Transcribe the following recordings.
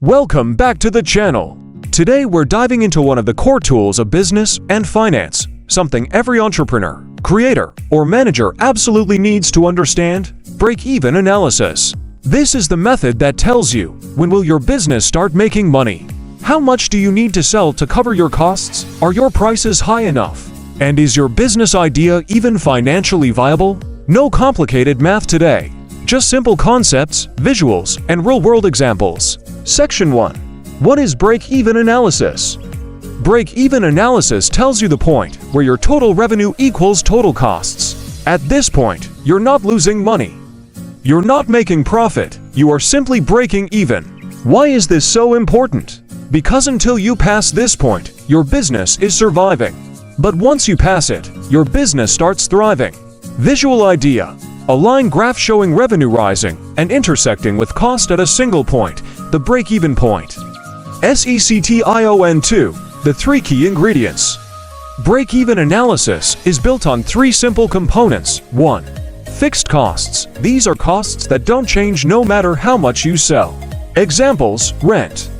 Welcome back to the channel. Today we're diving into one of the core tools of business and finance, something every entrepreneur, creator, or manager absolutely needs to understand: break-even analysis. This is the method that tells you, when will your business start making money? How much do you need to sell to cover your costs? Are your prices high enough? And is your business idea even financially viable? No complicated math today. Just simple concepts, visuals, and real-world examples. Section 1. What is break-even analysis? Break-even analysis tells you the point where your total revenue equals total costs. At this point, you're not losing money. You're not making profit. You are simply breaking even. Why is this so important? Because until you pass this point, your business is surviving. But once you pass it, your business starts thriving. Visual idea. A line graph showing revenue rising and intersecting with cost at a single point, the break-even point. SECTION 2, the three key ingredients. Break-even analysis is built on three simple components. 1. Fixed costs. These are costs that don't change no matter how much you sell. Examples: rent,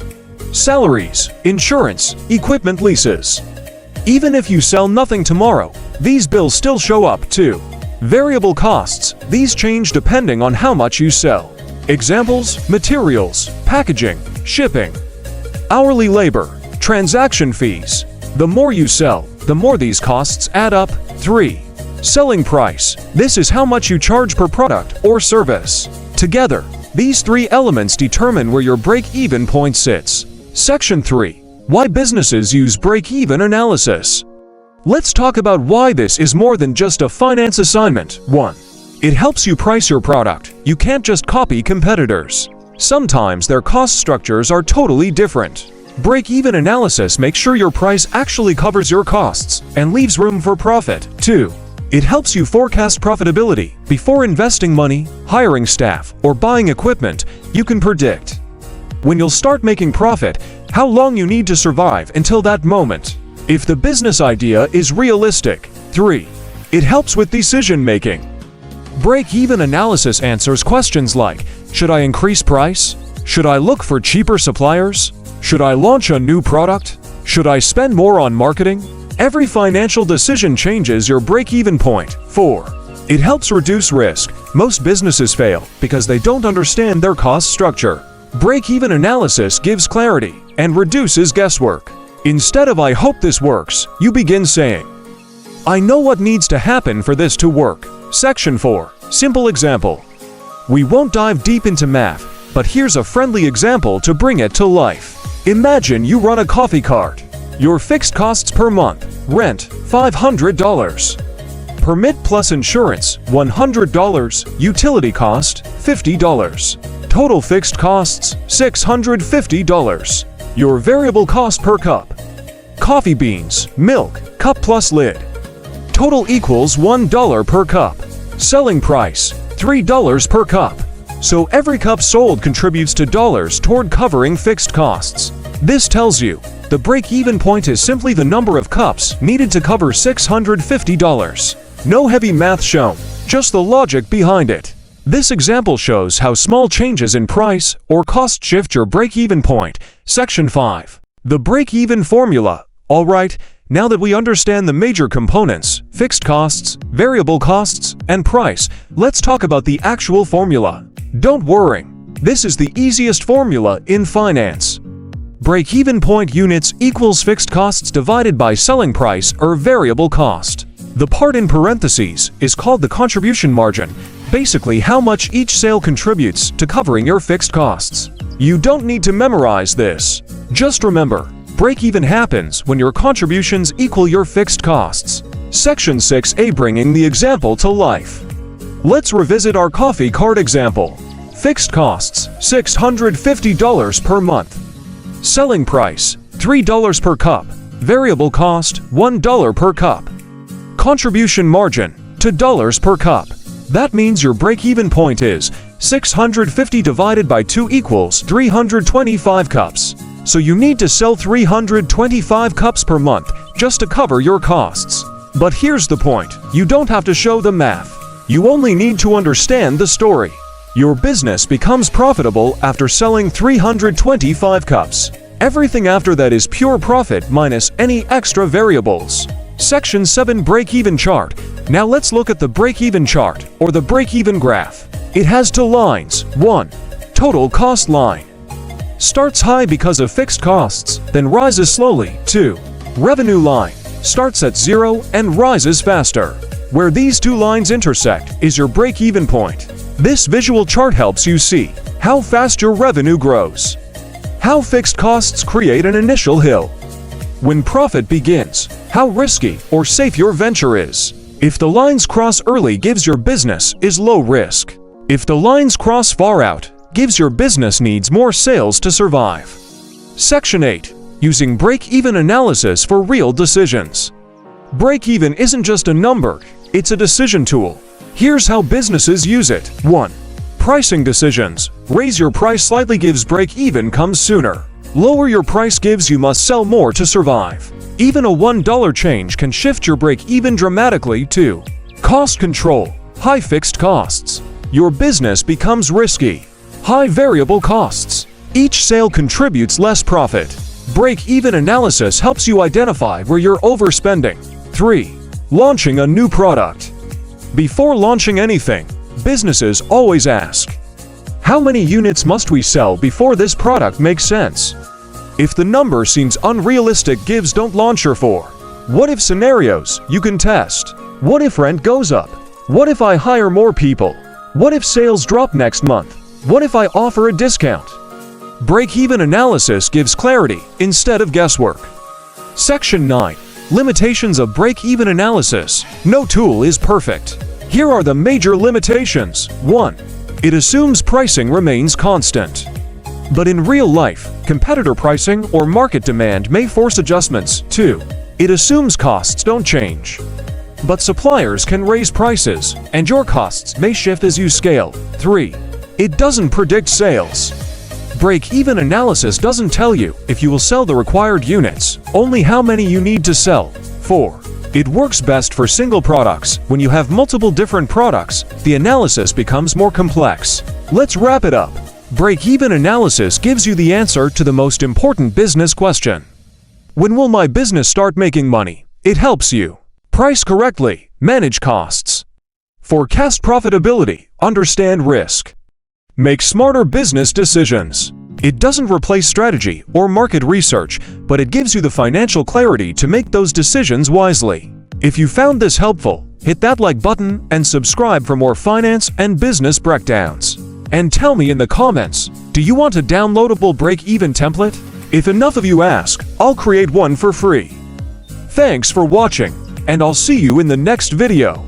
salaries, insurance, equipment leases. Even if you sell nothing tomorrow, these bills still show up. 2. Variable costs. These change depending on how much you sell. Examples: materials, packaging, shipping. Hourly labor, transaction fees. The more you sell, the more these costs add up. 3. Selling price. This is how much you charge per product or service. Together, these three elements determine where your break-even point sits. Section 3. Why businesses use break-even analysis. Let's talk about why this is more than just a finance assignment. 1. It helps you price your product. You can't just copy competitors. Sometimes their cost structures are totally different. Break-even analysis makes sure your price actually covers your costs and leaves room for profit. 2. It helps you forecast profitability. Before investing money, hiring staff, or buying equipment, you can predict when you'll start making profit, how long you need to survive until that moment, if the business idea is realistic. 3. It helps with decision-making. Break-even analysis answers questions like: should I increase price? Should I look for cheaper suppliers? Should I launch a new product? Should I spend more on marketing? Every financial decision changes your break-even point. 4. It helps reduce risk. Most businesses fail because they don't understand their cost structure. Break-even analysis gives clarity and reduces guesswork. Instead of "I hope this works," you begin saying, "I know what needs to happen for this to work." Section 4. Simple example. We won't dive deep into math, but here's a friendly example to bring it to life. Imagine you run a coffee cart. Your fixed costs per month: rent, $500. Permit plus insurance, $100. Utility cost, $50. Total fixed costs, $650. Your variable cost per cup: coffee beans, milk, cup plus lid. Total equals $1 per cup. Selling price, $3 per cup. So every cup sold contributes to dollars toward covering fixed costs. This tells you the break-even point is simply the number of cups needed to cover $650. No heavy math shown, just the logic behind it. This example shows how small changes in price or cost shift your break-even point. Section 5. The break-even formula. Alright, now that we understand the major components, fixed costs, variable costs, and price, let's talk about the actual formula. Don't worry, this is the easiest formula in finance. Break-even point units equals fixed costs divided by selling price or variable cost. The part in parentheses is called the contribution margin, basically how much each sale contributes to covering your fixed costs. You don't need to memorize this. Just remember, break-even happens when your contributions equal your fixed costs. Section 6A, bringing the example to life. Let's revisit our coffee cart example. Fixed costs, $650 per month. Selling price, $3 per cup. Variable cost, $1 per cup. Contribution margin, $2 per cup. That means your break-even point is 650 divided by 2 equals 325 cups. So you need to sell 325 cups per month just to cover your costs. But here's the point: you don't have to show the math. You only need to understand the story. Your business becomes profitable after selling 325 cups. Everything after that is pure profit minus any extra variables. Section 7 Break-Even Chart. Now let's look at the break-even chart, or the break-even graph. It has two lines. 1. Total cost line. Starts high because of fixed costs, then rises slowly. 2. Revenue line. Starts at 0 and rises faster. Where these two lines intersect is your break-even point. This visual chart helps you see how fast your revenue grows, how fixed costs create an initial hill, when profit begins, how risky or safe your venture is. If the lines cross early, gives your business is low risk. If the lines cross far out, gives your business needs more sales to survive. Section 8. Using break-even analysis for real decisions. Break-even isn't just a number, it's a decision tool. Here's how businesses use it. 1. Pricing decisions. Raise your price slightly gives break-even comes sooner. Lower your price gives you must sell more to survive. Even a $1 change can shift your break-even dramatically. 2. Cost control. High fixed costs. Your business becomes risky. High variable costs. Each sale contributes less profit. Break-even analysis helps you identify where you're overspending. 3. Launching a new product. Before launching anything, businesses always ask, how many units must we sell before this product makes sense? If the number seems unrealistic, gives don't launch your 4. What if scenarios you can test? What if rent goes up? What if I hire more people? What if sales drop next month? What if I offer a discount? Break-even analysis gives clarity instead of guesswork. Section 9. Limitations of break-even analysis. No tool is perfect. Here are the major limitations. 1. It assumes pricing remains constant. But in real life, competitor pricing or market demand may force adjustments. 2. It assumes costs don't change. But suppliers can raise prices, and your costs may shift as you scale. 3. It doesn't predict sales. Break-even analysis doesn't tell you if you will sell the required units, only how many you need to sell. 4. It works best for single products. When you have multiple different products, the analysis becomes more complex. Let's wrap it up. Break-even analysis gives you the answer to the most important business question. When will my business start making money? It helps you price correctly, manage costs, forecast profitability, understand risk, make smarter business decisions. It doesn't replace strategy or market research, but it gives you the financial clarity to make those decisions wisely. If you found this helpful, hit that like button and subscribe for more finance and business breakdowns. And tell me in the comments, do you want a downloadable break-even template? If enough of you ask, I'll create one for free. Thanks for watching, and I'll see you in the next video.